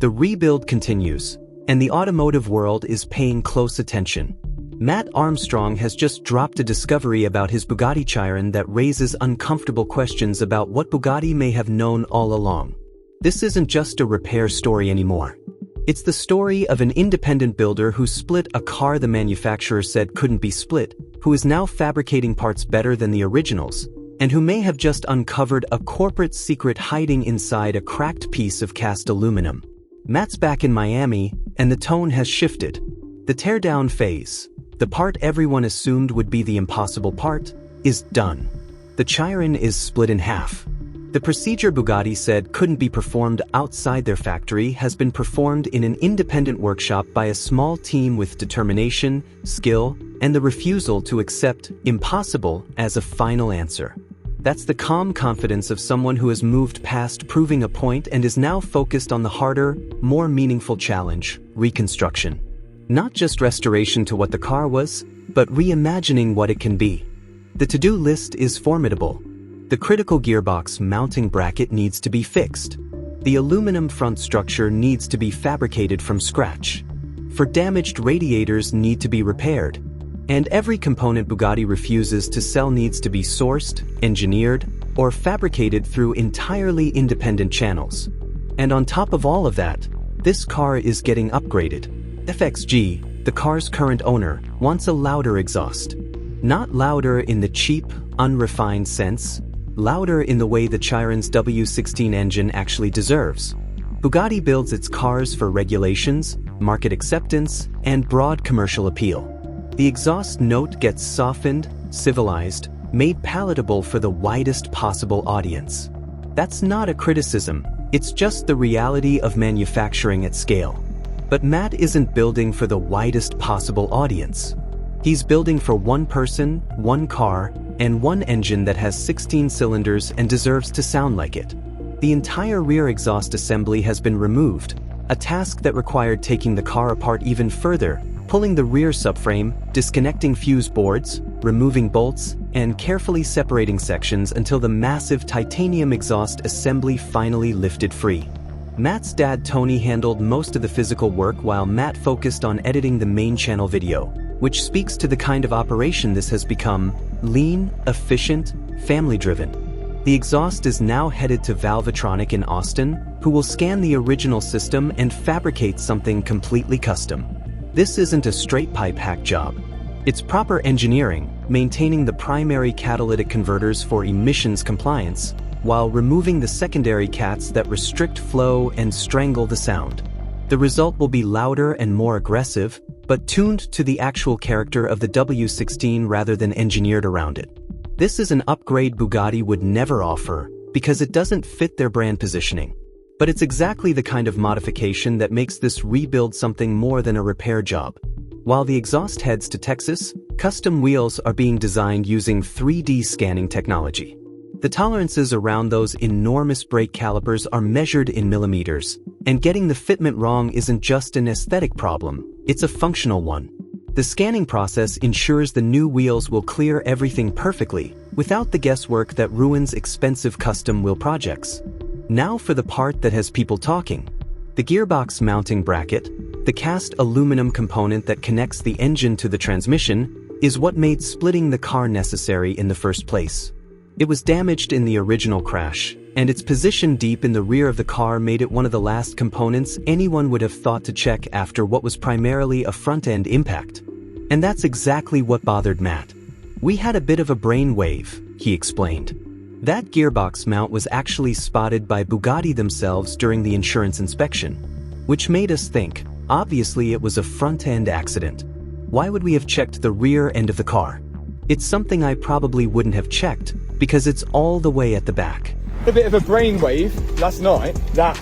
The rebuild continues, and the automotive world is paying close attention. Matt Armstrong has just dropped a discovery about his Bugatti Chiron that raises uncomfortable questions about what Bugatti may have known all along. This isn't just a repair story anymore. It's the story of an independent builder who split a car the manufacturer said couldn't be split, who is now fabricating parts better than the originals, and who may have just uncovered a corporate secret hiding inside a cracked piece of cast aluminum. Matt's back in Miami, and the tone has shifted. The teardown phase, the part everyone assumed would be the impossible part, is done. The Chiron is split in half. The procedure Bugatti said couldn't be performed outside their factory has been performed in an independent workshop by a small team with determination, skill, and the refusal to accept impossible as a final answer. That's the calm confidence of someone who has moved past proving a point and is now focused on the harder, more meaningful challenge, reconstruction. Not just restoration to what the car was, but reimagining what it can be. The to-do list is formidable. The critical gearbox mounting bracket needs to be fixed. The aluminum front structure needs to be fabricated from scratch. For damaged radiators need to be repaired. And every component Bugatti refuses to sell needs to be sourced, engineered, or fabricated through entirely independent channels. And on top of all of that, this car is getting upgraded. FXG, the car's current owner, wants a louder exhaust. Not louder in the cheap, unrefined sense, louder in the way the Chiron's W16 engine actually deserves. Bugatti builds its cars for regulations, market acceptance, and broad commercial appeal. The exhaust note gets softened, civilized, made palatable for the widest possible audience. That's not a criticism, it's just the reality of manufacturing at scale. But Matt isn't building for the widest possible audience. He's building for one person, one car, and one engine that has 16 cylinders and deserves to sound like it. The entire rear exhaust assembly has been removed, a task that required taking the car apart even further, pulling the rear subframe, disconnecting fuse boards, removing bolts, and carefully separating sections until the massive titanium exhaust assembly finally lifted free. Matt's dad Tony handled most of the physical work while Matt focused on editing the main channel video, which speaks to the kind of operation this has become: lean, efficient, family-driven. The exhaust is now headed to Valvetronic in Austin, who will scan the original system and fabricate something completely custom. This isn't a straight pipe hack job. It's proper engineering, maintaining the primary catalytic converters for emissions compliance, while removing the secondary cats that restrict flow and strangle the sound. The result will be louder and more aggressive, but tuned to the actual character of the W16 rather than engineered around it. This is an upgrade Bugatti would never offer, because it doesn't fit their brand positioning. But it's exactly the kind of modification that makes this rebuild something more than a repair job. While the exhaust heads to Texas, custom wheels are being designed using 3D scanning technology. The tolerances around those enormous brake calipers are measured in millimeters, and getting the fitment wrong isn't just an aesthetic problem, it's a functional one. The scanning process ensures the new wheels will clear everything perfectly, without the guesswork that ruins expensive custom wheel projects. Now for the part that has people talking. The gearbox mounting bracket, the cast aluminum component that connects the engine to the transmission, is what made splitting the car necessary in the first place. It was damaged in the original crash, and its position deep in the rear of the car made it one of the last components anyone would have thought to check after what was primarily a front-end impact. And that's exactly what bothered Matt. "We had a bit of a brainwave," he explained. That gearbox mount was actually spotted by Bugatti themselves during the insurance inspection, which made us think, obviously it was a front-end accident. Why would we have checked the rear end of the car? It's something I probably wouldn't have checked, because it's all the way at the back. A bit of a brainwave last night that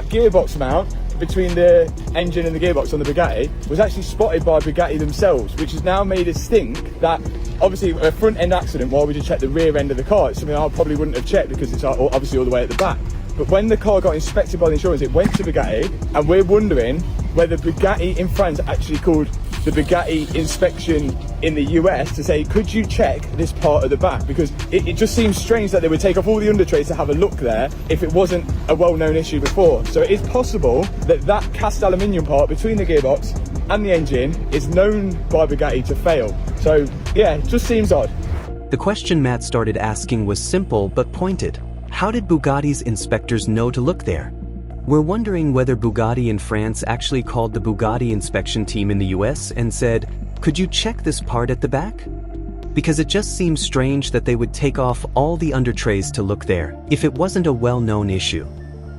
gearbox mount between the engine and the gearbox on the Bugatti was actually spotted by Bugatti themselves, which has now made us think that obviously a front end accident, why would you check the rear end of the car? It's something I probably wouldn't have checked because it's obviously all the way at the back. But when the car got inspected by the insurance, it went to Bugatti, and we're wondering whether Bugatti in France actually called the Bugatti inspection in the US to say, could you check this part of the back? Because it just seems strange that they would take off all the undertrays to have a look there if it wasn't a well-known issue before. So it is possible that that cast aluminium part between the gearbox and the engine is known by Bugatti to fail. So yeah, it just seems odd. The question Matt started asking was simple but pointed. How did Bugatti's inspectors know to look there? We're wondering whether Bugatti in France actually called the Bugatti inspection team in the US and said, could you check this part at the back? Because it just seems strange that they would take off all the undertrays to look there if it wasn't a well-known issue.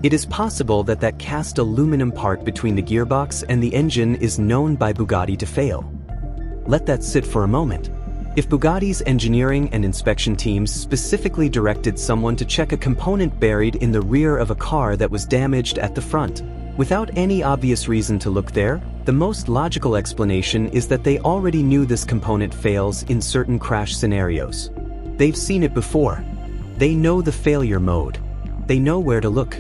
It is possible that that cast aluminum part between the gearbox and the engine is known by Bugatti to fail. Let that sit for a moment. If Bugatti's engineering and inspection teams specifically directed someone to check a component buried in the rear of a car that was damaged at the front, without any obvious reason to look there, the most logical explanation is that they already knew this component fails in certain crash scenarios. They've seen it before. They know the failure mode. They know where to look.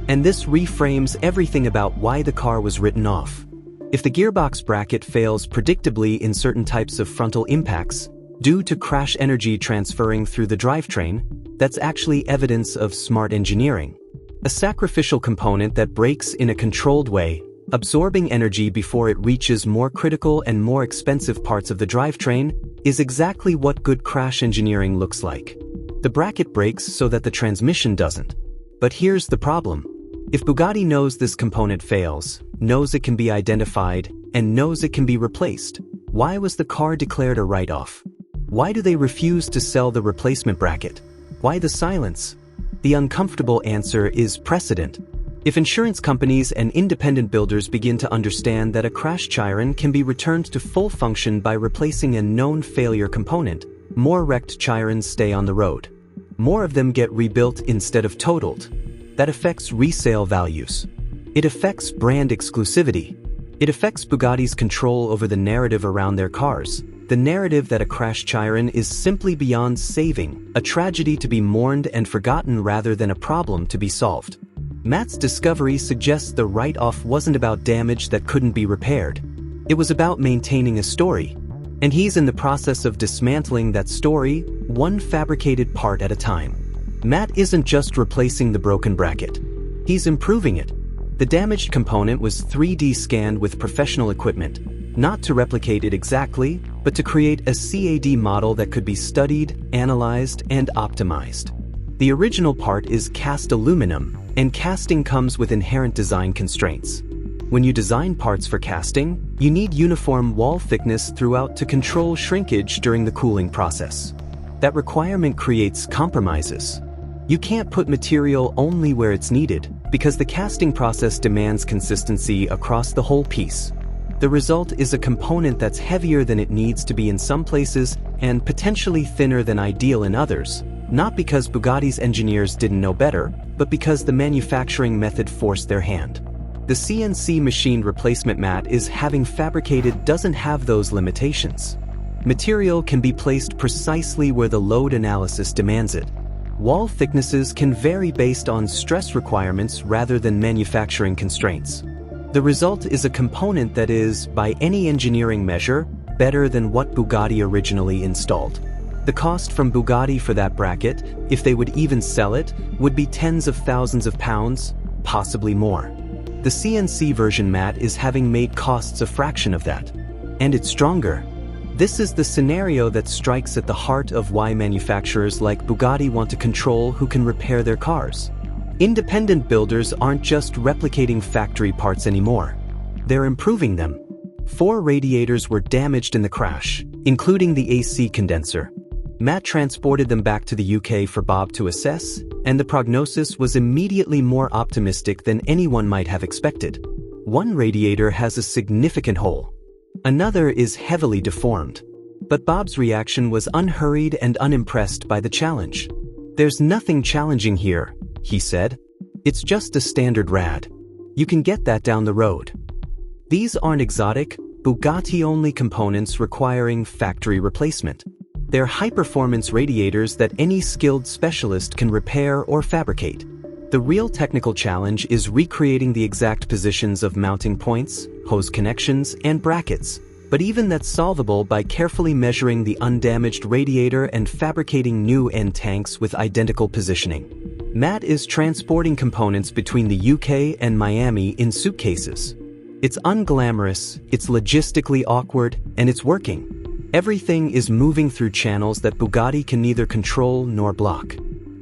And this reframes everything about why the car was written off. If the gearbox bracket fails predictably in certain types of frontal impacts, due to crash energy transferring through the drivetrain, that's actually evidence of smart engineering. A sacrificial component that breaks in a controlled way, absorbing energy before it reaches more critical and more expensive parts of the drivetrain, is exactly what good crash engineering looks like. The bracket breaks so that the transmission doesn't. But here's the problem. If Bugatti knows this component fails, knows it can be identified, and knows it can be replaced, why was the car declared a write-off? Why do they refuse to sell the replacement bracket? Why the silence? The uncomfortable answer is precedent. If insurance companies and independent builders begin to understand that a crash Chiron can be returned to full function by replacing a known failure component, more wrecked Chirons stay on the road. More of them get rebuilt instead of totaled. That affects resale values. It affects brand exclusivity. It affects Bugatti's control over the narrative around their cars. The narrative that a crash Chiron is simply beyond saving, a tragedy to be mourned and forgotten rather than a problem to be solved. Matt's discovery suggests the write-off wasn't about damage that couldn't be repaired. It was about maintaining a story. And he's in the process of dismantling that story, one fabricated part at a time. Matt isn't just replacing the broken bracket. He's improving it. The damaged component was 3D scanned with professional equipment, not to replicate it exactly, but to create a CAD model that could be studied, analyzed, and optimized. The original part is cast aluminum, and casting comes with inherent design constraints. When you design parts for casting, you need uniform wall thickness throughout to control shrinkage during the cooling process. That requirement creates compromises. You can't put material only where it's needed, because the casting process demands consistency across the whole piece. The result is a component that's heavier than it needs to be in some places and potentially thinner than ideal in others, not because Bugatti's engineers didn't know better, but because the manufacturing method forced their hand. The CNC machined replacement mat is having fabricated doesn't have those limitations. Material can be placed precisely where the load analysis demands it. Wall thicknesses can vary based on stress requirements rather than manufacturing constraints. The result is a component that is, by any engineering measure, better than what Bugatti originally installed. The cost from Bugatti for that bracket, if they would even sell it, would be tens of thousands of pounds, possibly more. The CNC version mat is having made costs a fraction of that. And it's stronger. This is the scenario that strikes at the heart of why manufacturers like Bugatti want to control who can repair their cars. Independent builders aren't just replicating factory parts anymore. They're improving them. 4 radiators were damaged in the crash, including the AC condenser. Matt transported them back to the UK for Bob to assess, and the prognosis was immediately more optimistic than anyone might have expected. One radiator has a significant hole. Another is heavily deformed. But Bob's reaction was unhurried and unimpressed by the challenge. "There's nothing challenging here," he said. "It's just a standard rad. You can get that down the road." These aren't exotic, Bugatti-only components requiring factory replacement. They're high-performance radiators that any skilled specialist can repair or fabricate. The real technical challenge is recreating the exact positions of mounting points, hose connections, and brackets. But even that's solvable by carefully measuring the undamaged radiator and fabricating new end tanks with identical positioning. Matt is transporting components between the UK and Miami in suitcases. It's unglamorous, it's logistically awkward, and it's working. Everything is moving through channels that Bugatti can neither control nor block.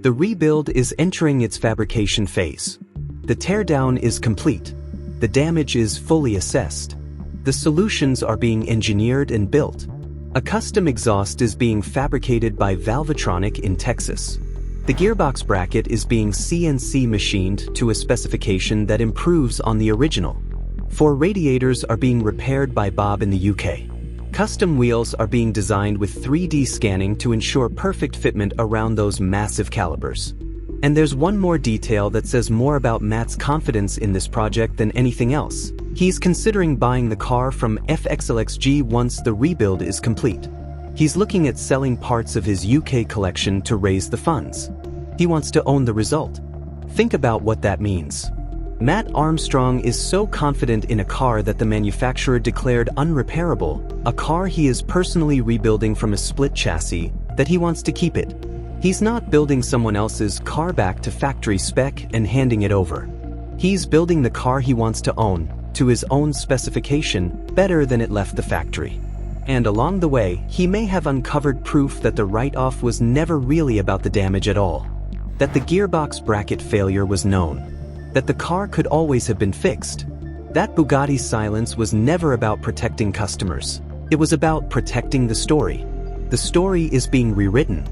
The rebuild is entering its fabrication phase. The teardown is complete. The damage is fully assessed. The solutions are being engineered and built. A custom exhaust is being fabricated by Valvetronic in Texas. The gearbox bracket is being CNC machined to a specification that improves on the original. 4 radiators are being repaired by Bob in the UK. Custom wheels are being designed with 3D scanning to ensure perfect fitment around those massive calipers. And there's one more detail that says more about Matt's confidence in this project than anything else. He's considering buying the car from FXLXG once the rebuild is complete. He's looking at selling parts of his UK collection to raise the funds. He wants to own the result. Think about what that means. Matt Armstrong is so confident in a car that the manufacturer declared unrepairable, a car he is personally rebuilding from a split chassis, that he wants to keep it. He's not building someone else's car back to factory spec and handing it over. He's building the car he wants to own, to his own specification, better than it left the factory. And along the way, he may have uncovered proof that the write-off was never really about the damage at all. That the gearbox bracket failure was known. That the car could always have been fixed. That Bugatti's silence was never about protecting customers. It was about protecting the story. The story is being rewritten.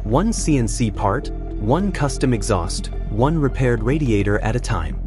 One CNC part, one custom exhaust, one repaired radiator at a time.